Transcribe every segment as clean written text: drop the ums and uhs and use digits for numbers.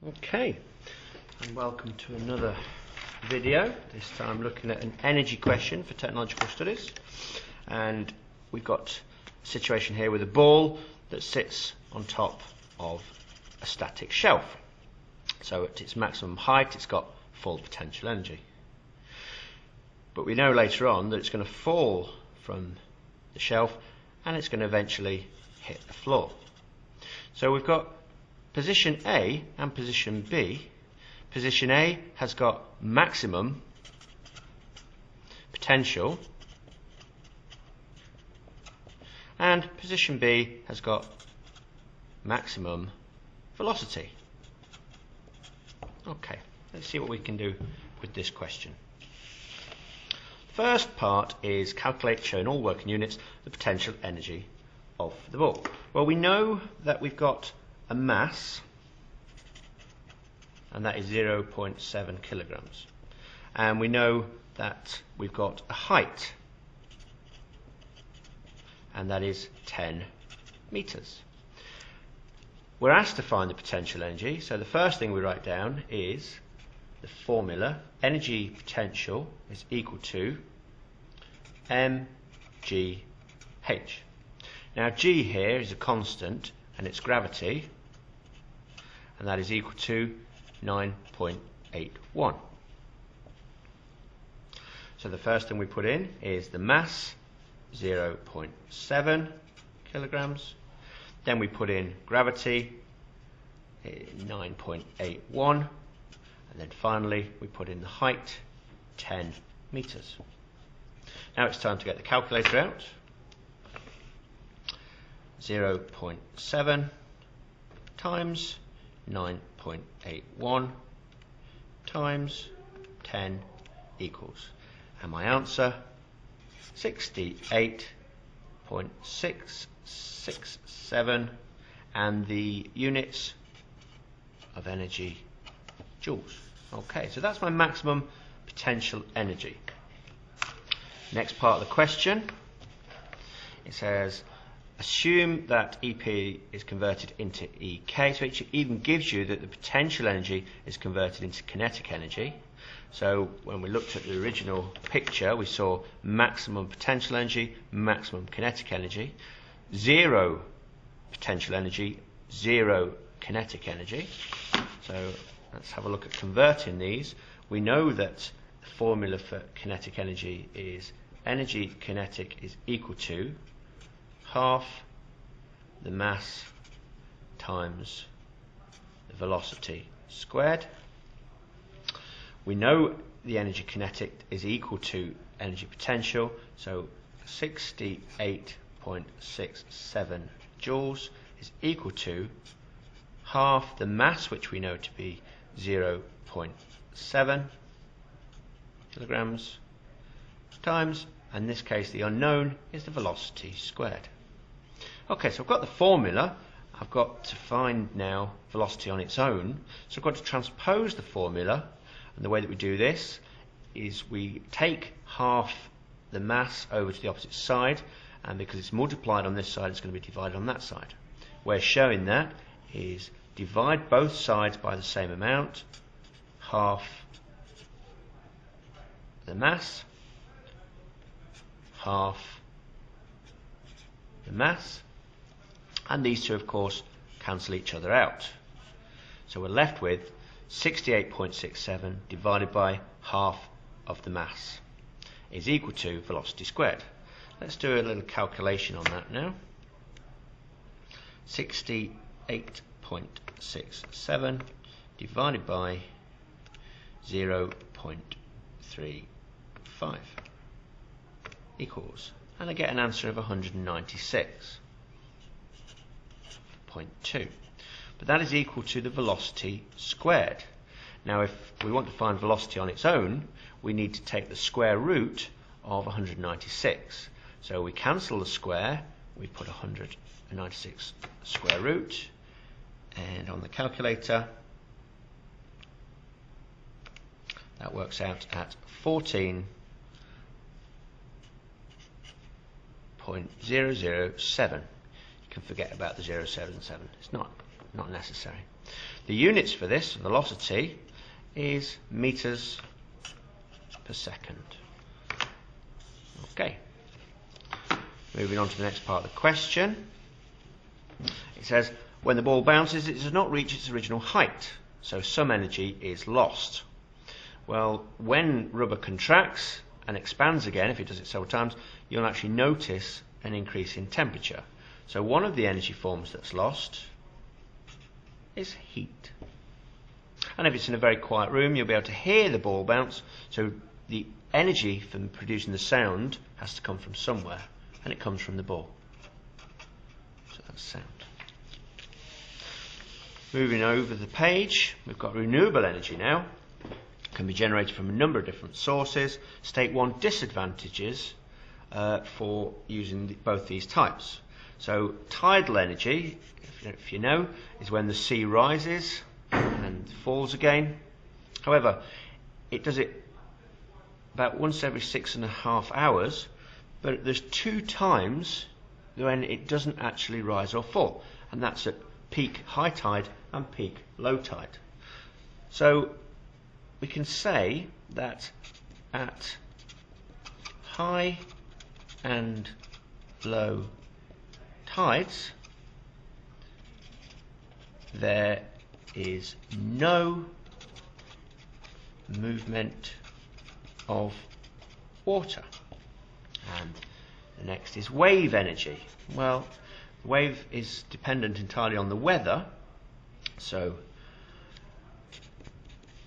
Okay, and welcome to another video. This time looking at an energy question for technological studies, and we've got a situation here with a ball that sits on top of a static shelf. So at its maximum height it's got full potential energy, but we know later on that it's going to fall from the shelf and it's going to eventually hit the floor. So we've got position A and position B. Position A has got maximum potential and position B has got maximum velocity. Okay, let's see what we can do with this question. First part is calculate, showing all working units, the potential energy of the ball. Well, we know that we've got a mass, and that is 0.7 kilograms, and we know that we've got a height, and that is 10 meters. We're asked to find the potential energy, so the first thing we write down is the formula. Energy potential is equal to mgh. Now g here is a constant and it's gravity, and that is equal to 9.81. So the first thing we put in is the mass, 0.7 kilograms. Then we put in gravity, 9.81, and then finally we put in the height, 10 meters. Now it's time to get the calculator out. 0.7 times 9.81 times 10 equals, and my answer 68.667, and the units of energy joules. Okay, so that's my maximum potential energy. Next part of the question, it says assume that EP is converted into EK, so it even gives you that the potential energy is converted into kinetic energy. So when we looked at the original picture, we saw maximum potential energy, maximum kinetic energy, zero potential energy, zero kinetic energy. So let's have a look at converting these. We know that the formula for kinetic energy is energy kinetic is equal to half the mass times the velocity squared. We know the energy kinetic is equal to energy potential, so 68.67 joules is equal to half the mass, which we know to be 0.7 kilograms, times, in this case the unknown is the velocity squared. Okay, so I've got the formula. I've got to find now velocity on its own, so I've got to transpose the formula, and the way that we do this is we take half the mass over to the opposite side, and because it's multiplied on this side it's going to be divided on that side. Way of showing that is divide both sides by the same amount, half the mass, half the mass, and these two of course cancel each other out. So we're left with 68.67 divided by half of the mass is equal to velocity squared. Let's do a little calculation on that now. 68.67 divided by 0.35 equals, and I get an answer of 196.2. But that is equal to the velocity squared. Now if we want to find velocity on its own, we need to take the square root of 196. So we cancel the square, we put 196 square root, and on the calculator that works out at 14.007. You can forget about the 077. It's not not necessary. The units for this, velocity, is meters per second. Okay. Moving on to the next part of the question. It says, when the ball bounces, it does not reach its original height, so some energy is lost. Well, when rubber contracts and expands again, if it does it several times, you'll actually notice an increase in temperature. So one of the energy forms that's lost is heat. And if it's in a very quiet room, you'll be able to hear the ball bounce, so the energy from producing the sound has to come from somewhere, and it comes from the ball. So that's sound. Moving over the page, we've got renewable energy now. It can be generated from a number of different sources. State 1 disadvantages for using both these types. So tidal energy, if you know, is when the sea rises and falls again. However, it does it about once every 6.5 hours, but there's 2 times when it doesn't actually rise or fall, and that's at peak high tide and peak low tide. So we can say that at high and low tides there is no movement of water. And the next is wave energy. Well, the wave is dependent entirely on the weather, so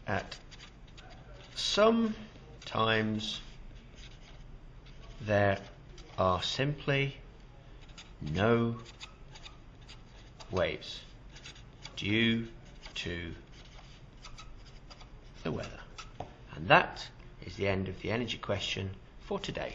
at some times there are simply no waves due to the weather. And that is the end of the energy question for today.